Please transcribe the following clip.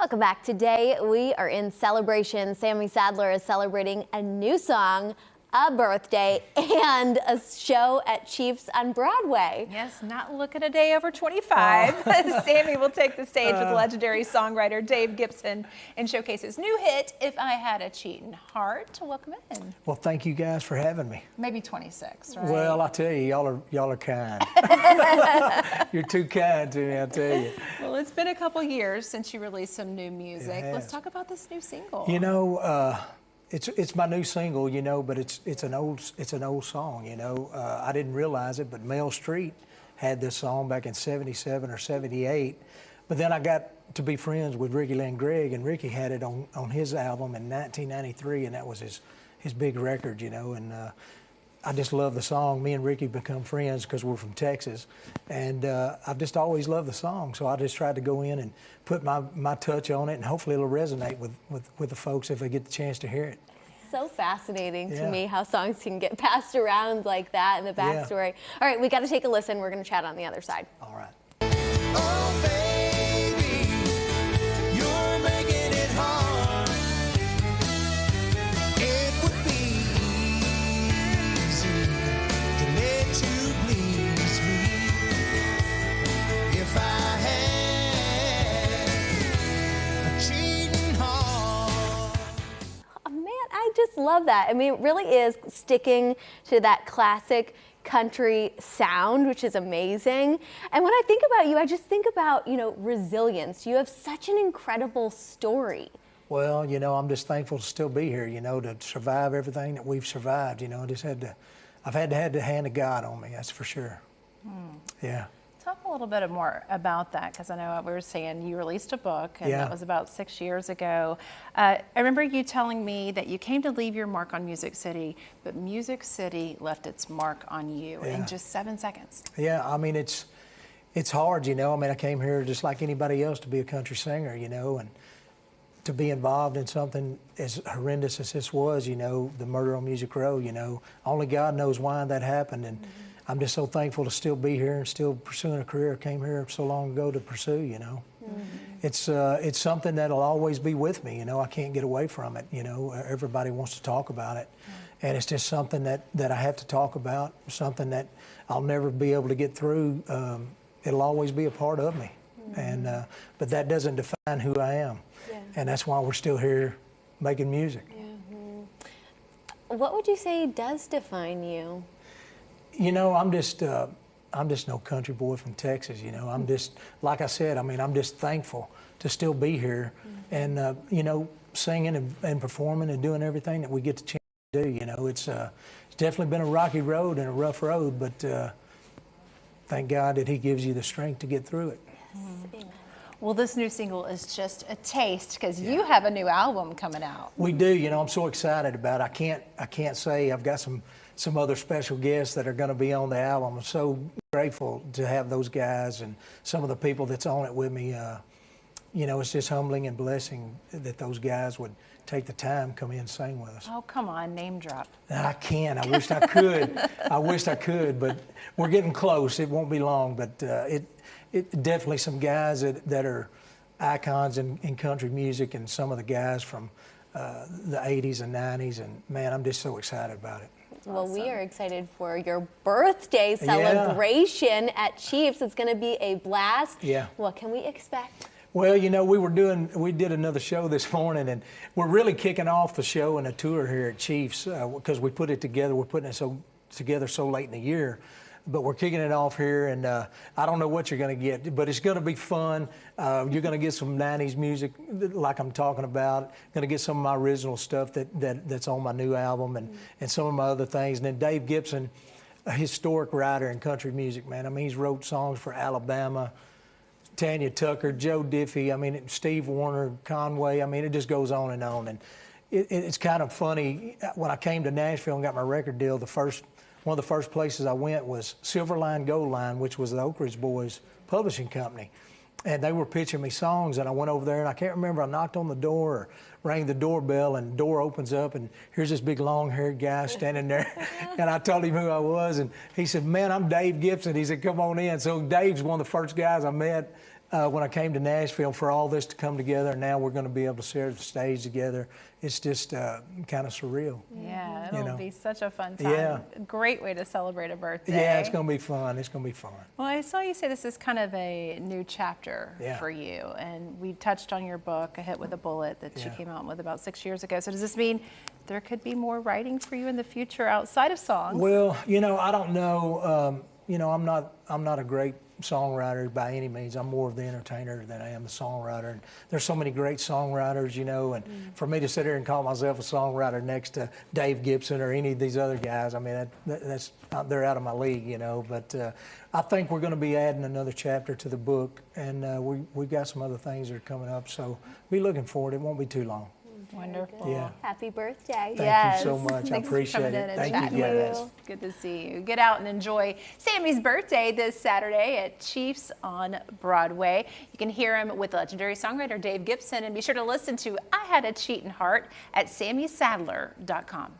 Welcome back. Today we are in celebration. Sammy Sadler is celebrating a new song, a birthday, and a show at Chiefs on Broadway. Yes, not looking a day over 25. Sammy will take the stage with legendary songwriter Dave Gibson and showcase his new hit, If I Had a Cheatin' Heart. Welcome in. Well, thank you guys for having me. Maybe 26, right? Well, I tell you, y'all are kind. You're too kind to me, I tell you. Well, it's been a couple years since you released some new music. Let's talk about this new single. You know, it's my new single, you know, but it's an old song, you know. I didn't realize it, but Mel Street had this song back in '77 or '78. But then I got to be friends with Ricky Lynn Gregg, and Ricky had it on his album in 1993, and that was his big record, you know. And I just love the song. Me and Ricky become friends because we're from Texas, and I've just always loved the song. So I just tried to go in and put my touch on it, and hopefully it'll resonate with the folks if they get the chance to hear it. So fascinating to me how songs can get passed around like that and the backstory. All right, we got to take a listen. We're going to chat on the other side. All right. Oh, baby, you're making it hard. It would be easy to let you please me if I had a cheating heart. Oh, man, I just love that. I mean, it really is sticking to that classic country sound, which is amazing. And when I think about you, I just think about, you know, resilience. You have such an incredible story. Well, you know, I'm just thankful to still be here, you know, to survive everything that we've survived, you know. I've had to have the hand of God on me, that's for sure. Yeah. Talk a little bit more about that, because I know we were saying you released a book, and that was about 6 years ago. I remember you telling me that you came to leave your mark on Music City, but Music City left its mark on you in just 7 seconds. Yeah, I mean, it's hard, you know. I mean, I came here just like anybody else to be a country singer, you know, and to be involved in something as horrendous as this was, you know, the murder on Music Row, you know. Only God knows why that happened, and I'm just so thankful to still be here and still pursuing a career I came here so long ago to pursue, you know. It's something that'll always be with me, you know. I can't get away from it, you know. Everybody wants to talk about it. And it's just something that I have to talk about, something that I'll never be able to get through. It'll always be a part of me. And but that doesn't define who I am. And that's why we're still here making music. What would you say does define you? You know, I'm just no country boy from Texas, you know. I'm just, like I said, I mean, I'm just thankful to still be here and, you know, singing and performing and doing everything that we get the chance to do, you know. It's definitely been a rocky road and a rough road, but thank God that He gives you the strength to get through it. Well, this new single is just a taste, because you have a new album coming out. We do, you know. I'm so excited about it. I can't say. I've got some other special guests that are going to be on the album. I'm so grateful to have those guys and some of the people that's on it with me. You know, it's just humbling and blessing that those guys would take the time to come in and sing with us. Oh, come on, name drop. I can't. I wish I could. I wish I could, but we're getting close. It won't be long, but it definitely some guys that are icons in country music, and some of the guys from the 80s and 90s, and man, I'm just so excited about it. Well, we are excited for your birthday celebration at Chiefs. It's going to be a blast. Yeah. What can we expect? Well, you know, we did another show this morning, and we're really kicking off the show and a tour here at Chiefs because we put it together. We're putting it together so late in the year. But we're kicking it off here, and I don't know what you're going to get, but it's going to be fun. You're going to get some 90s music like I'm talking about. Going to get some of my original stuff that's on my new album, and some of my other things. And then Dave Gibson, a historic writer in country music, man. I mean, he's wrote songs for Alabama, Tanya Tucker, Joe Diffie, I mean, Steve Wariner, Conway. I mean, it just goes on. And it's kind of funny. When I came to Nashville and got my record deal, one of the first places I went was Silver Line Gold Line, which was the Oak Ridge Boys publishing company. And they were pitching me songs, and I went over there, and I can't remember, I knocked on the door or rang the doorbell, and the door opens up, and here's this big long-haired guy standing there. And I told him who I was, and he said, man, I'm Dave Gibson. He said, come on in. So Dave's one of the first guys I met when I came to Nashville for all this to come together, and now we're going to be able to share the stage together. It's just kind of surreal. Yeah, You it'll know. be such a fun time. Yeah. Great way to celebrate a birthday. Yeah, it's going to be fun. It's going to be fun. Well, I saw you say this is kind of a new chapter Yeah. for you, and we touched on your book, A Hit with a Bullet, that you Yeah. came out with about 6 years ago. So does this mean there could be more writing for you in the future outside of songs? Well, you know, I don't know. You know, I'm not a great songwriter by any means. I'm more of the entertainer than I am the songwriter. And there's so many great songwriters, you know, and for me to sit here and call myself a songwriter next to Dave Gibson or any of these other guys, I mean, that's they're out of my league, you know. But I think we're going to be adding another chapter to the book, and we got some other things that are coming up. So be looking forward. It won't be too long. Wonderful. Yeah. Happy birthday. Thank you so much. I Thanks for appreciate coming it. in and Thank chatting you with guys. us. Good to see you. Get out and enjoy Sammy's birthday this Saturday at Chiefs on Broadway. You can hear him with legendary songwriter Dave Gibson, and be sure to listen to I Had a Cheatin' Heart at SammySadler.com.